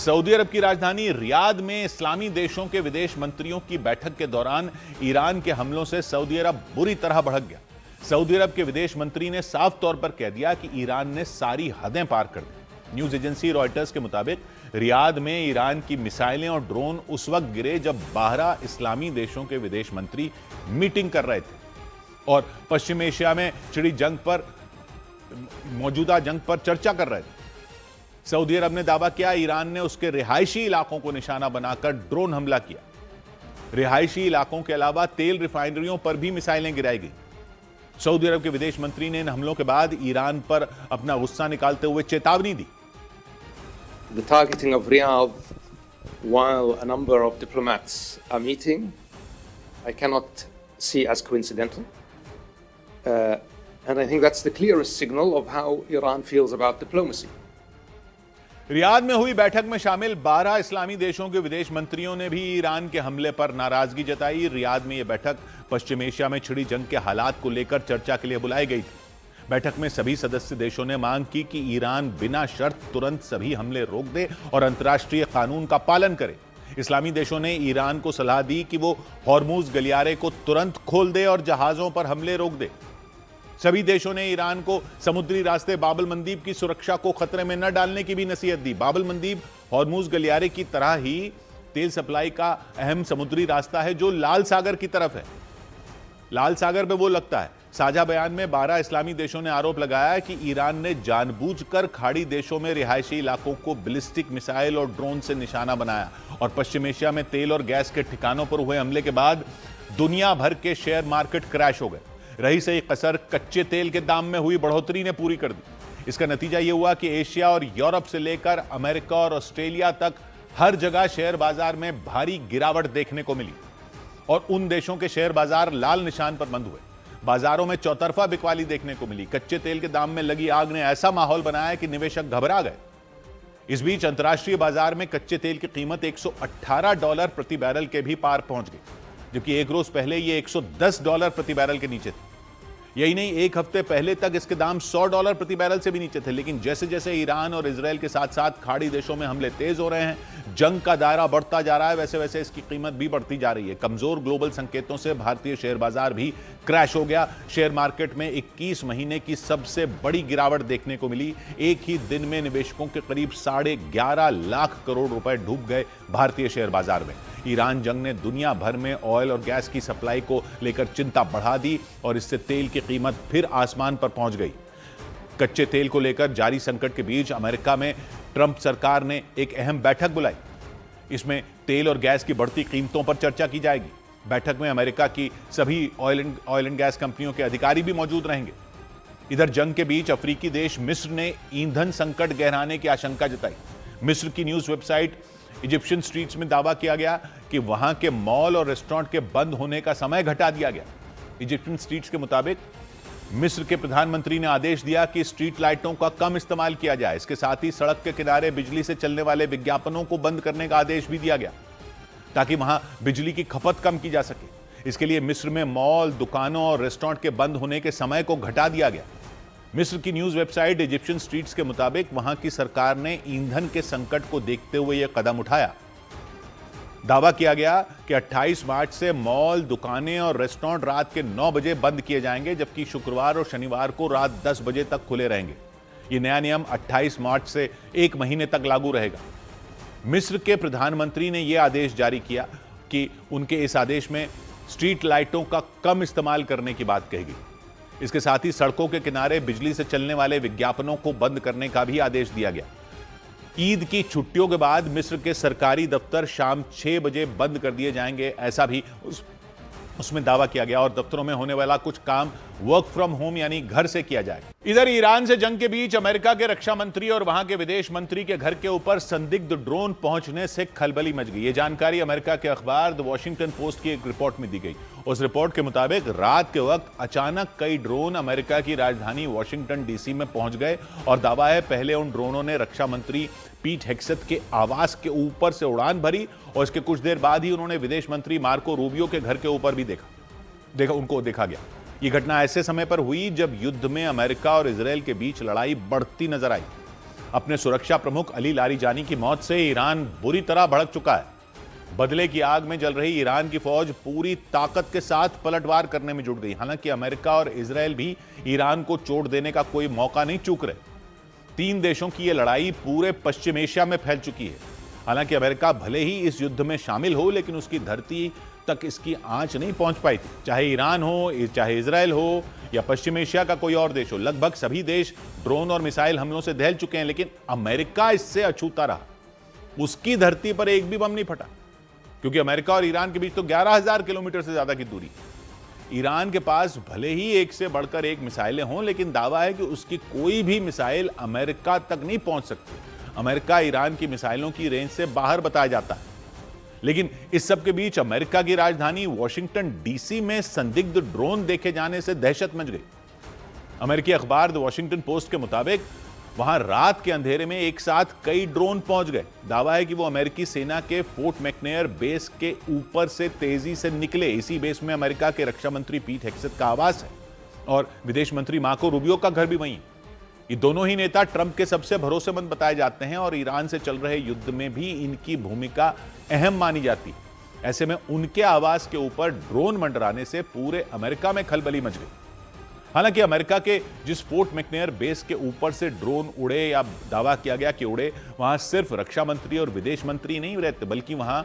Saudi अरब की राजधानी Riyadh में इस्लामी देशों के विदेश मंत्रियों की बैठक के दौरान ईरान के हमलों से सऊदी अरब बुरी तरह भड़क गया। सऊदी अरब के विदेश मंत्री ने साफ तौर पर कह दिया कि ईरान ने सारी हदें पार कर दी। न्यूज एजेंसी रॉयटर्स के मुताबिक रियाद में ईरान की मिसाइलें और ड्रोन उस वक्त गिरे जब 12 इस्लामी देशों के विदेश मंत्री मीटिंग कर रहे थे और पश्चिम एशिया में छिड़ी मौजूदा जंग पर चर्चा कर रहे थे। सऊदी अरब ने दावा किया ईरान ने उसके रिहायशी इलाकों को निशाना बनाकर ड्रोन हमला किया। रिहायशी इलाकों के अलावा तेल रिफाइनरियों पर भी मिसाइलें गिराई गई। सऊदी अरब के विदेश मंत्री ने इन हमलों के बाद ईरान पर अपना गुस्सा निकालते हुए चेतावनी दी। The targeting of Riyadh while a number of diplomats are meeting, I cannot see as coincidental. And I think that's the clearest signal of how Iran feels about diplomacy. Riyadh में हुई बैठक में शामिल 12 इस्लामी देशों के विदेश मंत्रियों ने भी ईरान के हमले पर नाराजगी जताई। रियाद में यह बैठक पश्चिम एशिया में छिड़ी जंग के हालात को लेकर चर्चा के लिए बुलाई गई थी। बैठक में सभी सदस्य देशों ने मांग की कि ईरान बिना शर्त तुरंत सभी हमले रोक दे और अंतर्राष्ट्रीय कानून का पालन करे। इस्लामी देशों ने ईरान को सलाह दी कि वो हॉर्मुज गलियारे को तुरंत खोल दे और जहाजों पर हमले रोक दे। सभी देशों ने ईरान को समुद्री रास्ते बाब अल मंदीब की सुरक्षा को खतरे में न डालने की भी नसीहत दी। बाब अल मंदीब हॉर्मुज गलियारे की तरह ही तेल सप्लाई का अहम समुद्री रास्ता है जो लाल सागर की तरफ है। लाल सागर पे वो लगता है। साझा बयान में 12 इस्लामी देशों ने आरोप लगाया कि ईरान ने जानबूझकर खाड़ी देशों में रिहायशी इलाकों को बैलिस्टिक मिसाइल और ड्रोन से निशाना बनाया और पश्चिम एशिया में तेल और गैस के ठिकानों पर हुए हमले के बाद दुनिया भर के शेयर मार्केट क्रैश हो गए। रही सही कसर कच्चे तेल के दाम में हुई बढ़ोतरी ने पूरी कर दी। इसका नतीजा यह हुआ कि एशिया और यूरोप से लेकर अमेरिका और ऑस्ट्रेलिया तक हर जगह शेयर बाजार में भारी गिरावट देखने को मिली और उन देशों के शेयर बाजार लाल निशान पर बंद हुए। बाजारों में चौतरफा बिकवाली देखने को मिली। कच्चे तेल के दाम में लगी आग ने ऐसा माहौल बनाया कि निवेशक घबरा गए। इस बीच अंतर्राष्ट्रीय बाजार में कच्चे तेल की कीमत $118 प्रति बैरल के भी पार पहुंच गई, जबकि एक रोज पहले यह $110 प्रति बैरल के नीचे थे। यही नहीं, एक हफ्ते पहले तक इसके दाम $100 प्रति बैरल से भी नीचे थे। लेकिन जैसे जैसे ईरान और इजराइल के साथ साथ खाड़ी देशों में हमले तेज हो रहे हैं, जंग का दायरा बढ़ता जा रहा है, वैसे वैसे इसकी कीमत भी बढ़ती जा रही है। कमजोर ग्लोबल संकेतों से भारतीय शेयर बाजार भी क्रैश हो गया। शेयर मार्केट में 21 महीने की सबसे बड़ी गिरावट देखने को मिली। एक ही दिन में निवेशकों के करीब 11.5 लाख करोड़ रुपए डूब गए भारतीय शेयर बाजार में। ईरान जंग ने दुनिया भर में ऑयल और गैस की सप्लाई को लेकर चिंता बढ़ा दी और इससे तेल की कीमत फिर आसमान पर पहुंच गई। कच्चे तेल को लेकर जारी संकट के बीच अमेरिका में ट्रंप सरकार ने एक अहम बैठक बुलाई। इसमें तेल और गैस की बढ़ती कीमतों पर चर्चा की जाएगी। बैठक में अमेरिका की सभी ऑयल एंड गैस कंपनियों के अधिकारी भी मौजूद रहेंगे। इधर जंग के बीच अफ्रीकी देश मिस्र ने ईंधन संकट गहराने की आशंका जताई। मिस्र की न्यूज वेबसाइट इजिप्शियन स्ट्रीट्स में दावा किया गया कि वहां के मॉल और रेस्टोरेंट के बंद होने का समय घटा दिया गया। इजिप्शियन स्ट्रीट्स के मुताबिक मिस्र के प्रधानमंत्री ने आदेश दिया कि स्ट्रीट लाइटों का कम इस्तेमाल किया जाए। इसके साथ ही सड़क के किनारे बिजली से चलने वाले विज्ञापनों को बंद करने का आदेश भी दिया गया ताकि वहां बिजली की खपत कम की जा सके। इसके लिए मिस्र में मॉल, दुकानों और रेस्टोरेंट के बंद होने के समय को घटा दिया गया। मिस्र की न्यूज वेबसाइट इजिप्शियन स्ट्रीट्स के मुताबिक वहां की सरकार ने ईंधन के संकट को देखते हुए यह कदम उठाया। दावा किया गया कि 28 मार्च से मॉल, दुकानें और रेस्टोरेंट रात के 9 बजे बंद किए जाएंगे, जबकि शुक्रवार और शनिवार को रात 10 बजे तक खुले रहेंगे। यह नया नियम 28 मार्च से 1 महीने तक लागू रहेगा। मिस्र के प्रधानमंत्री ने यह आदेश जारी किया कि उनके इस आदेश में स्ट्रीट लाइटों का कम इस्तेमाल करने की बात कही गई। इसके साथ ही सड़कों के किनारे बिजली से चलने वाले विज्ञापनों को बंद करने का भी आदेश दिया गया। ईद की छुट्टियों के बाद मिस्र के सरकारी दफ्तर शाम 6 बजे बंद कर दिए जाएंगे, ऐसा भी उसमें दावा किया गया और दफ्तरों में होने वाला कुछ काम वर्क फ्रॉम होम यानी घर से किया जाएगा। इधर ईरान से जंग के बीच अमेरिका के रक्षा मंत्री और वहां के विदेश मंत्री के घर के ऊपर संदिग्ध ड्रोन पहुंचने से खलबली मच गई। ये जानकारी अमेरिका के अखबार द वॉशिंगटन पोस्ट की एक रिपोर्ट में दी गई। उस रिपोर्ट के मुताबिक रात के वक्त अचानक कई ड्रोन अमेरिका की राजधानी वॉशिंगटन डीसी में पहुंच गए और दावा है पहले उन ड्रोनों ने रक्षा मंत्री पीट हेग्सेथ के आवास के ऊपर से उड़ान भरी और इसके कुछ देर बाद ही उन्होंने विदेश मंत्री मार्को रूबियो के घर के ऊपर भी देखा गया। यह घटना ऐसे समय पर हुई जब युद्ध में अमेरिका और इजरायल के बीच लड़ाई बढ़ती नजर आई। अपने सुरक्षा प्रमुख अली लारीजानी की मौत से ईरान बुरी तरह भड़क चुका है। बदले की आग में जल रही ईरान की फौज पूरी ताकत के साथ पलटवार करने में जुट गई। हालांकि अमेरिका और इजरायल भी ईरान को चोट देने का कोई मौका नहीं चूक रहे। 3 देशों की यह लड़ाई पूरे पश्चिम एशिया में फैल चुकी है। हालांकि अमेरिका भले ही इस युद्ध में शामिल हो, लेकिन उसकी धरती तक इसकी आंच नहीं पहुंच पाई थी। चाहे ईरान हो, चाहे इजरायल हो या पश्चिम एशिया का कोई और देश हो, लगभग सभी देश ड्रोन और मिसाइल हमलों से दहल चुके हैं, लेकिन अमेरिका इससे अछूता रहा। उसकी धरती पर एक भी बम नहीं फटा, क्योंकि अमेरिका और ईरान के बीच तो 11,000 किलोमीटर से ज्यादा की दूरी। ईरान के पास भले ही एक से बढ़कर एक मिसाइलें हों, लेकिन दावा है कि उसकी कोई भी मिसाइल अमेरिका तक नहीं पहुंच सकती। अमेरिका ईरान की मिसाइलों की रेंज से बाहर बताया जाता है। लेकिन इस सब के बीच अमेरिका की राजधानी वॉशिंगटन डीसी में संदिग्ध ड्रोन देखे जाने से दहशत मच गई। अमेरिकी अखबार द वॉशिंगटन पोस्ट के मुताबिक वहां रात के अंधेरे में एक साथ कई ड्रोन पहुंच गए। दावा है कि वो अमेरिकी सेना के फोर्ट मैकनेयर बेस के ऊपर से तेजी से निकले। इसी बेस में अमेरिका के रक्षा मंत्री पीट हेग्सेथ का आवास है और विदेश मंत्री मार्को रूबियो का घर भी वहीं। ये दोनों ही नेता ट्रंप के सबसे भरोसेमंद बताए जाते हैं और ईरान से चल रहे युद्ध में भी इनकी भूमिका अहम मानी जाती है। ऐसे में उनके आवास के ऊपर ड्रोन मंडराने से पूरे अमेरिका में खलबली मच गई। हालांकि अमेरिका के जिस फोर्ट मैकनेयर बेस के ऊपर से ड्रोन उड़े या दावा किया गया कि उड़े, वहां सिर्फ रक्षा मंत्री और विदेश मंत्री नहीं रहते, बल्कि वहां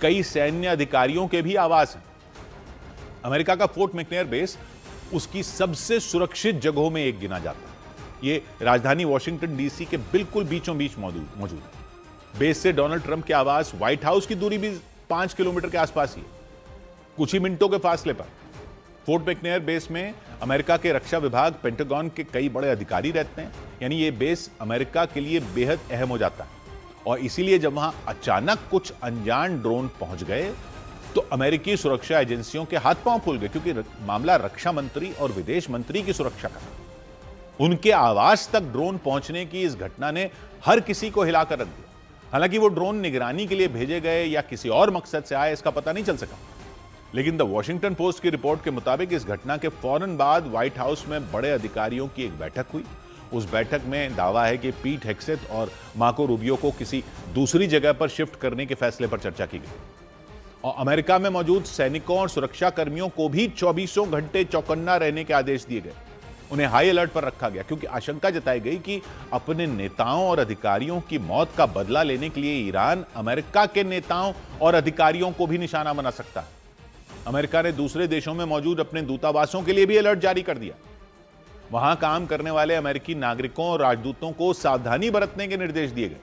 कई सैन्य अधिकारियों के भी आवास हैं। अमेरिका का फोर्ट मैकनेयर बेस उसकी सबसे सुरक्षित जगहों में एक गिना जाता है। ये राजधानी वॉशिंगटन डीसी के बिल्कुल बीचों बीच मौजूद है। बेस से डोनाल्ड ट्रंप के आवास व्हाइट हाउस की दूरी भी 5 किलोमीटर के आसपास ही है, कुछ ही मिनटों के फासले पर। फोर्ट मैकनेयर बेस में अमेरिका के रक्षा विभाग, पेंटागन के कई बड़े अधिकारी रहते हैं। यानी ये बेस अमेरिका के लिए बेहद अहम हो जाता है। और इसीलिए जब वहां अचानक कुछ अनजान ड्रोन पहुंच गए तो अमेरिकी सुरक्षा एजेंसियों के हाथ पांव फूल गए, क्योंकि मामला रक्षा मंत्री और विदेश मंत्री की सुरक्षा का था। उनके आवास तक ड्रोन पहुंचने की इस घटना ने हर किसी को हिलाकर रख दिया। हालांकि वो ड्रोन निगरानी के लिए भेजे गए या किसी और मकसद से आए, इसका पता नहीं चल सका। लेकिन द वॉशिंगटन पोस्ट की रिपोर्ट के मुताबिक इस घटना के फौरन बाद व्हाइट हाउस में बड़े अधिकारियों की एक बैठक हुई। उस बैठक में दावा है कि पीट हेग्सेथ और मार्को रूबियो को किसी दूसरी जगह पर शिफ्ट करने के फैसले पर चर्चा की गई। और अमेरिका में मौजूद सैनिकों और सुरक्षा कर्मियों को भी 24 घंटे चौकन्ना रहने के आदेश दिए गए। उन्हें हाई अलर्ट पर रखा गया, क्योंकि आशंका जताई गई कि अपने नेताओं और अधिकारियों की मौत का बदला लेने के लिए ईरान अमेरिका के नेताओं और अधिकारियों को भी निशाना बना सकता है। अमेरिका ने दूसरे देशों में मौजूद अपने दूतावासों के लिए भी अलर्ट जारी कर दिया। वहां काम करने वाले अमेरिकी नागरिकों और राजदूतों को सावधानी बरतने के निर्देश दिए गए।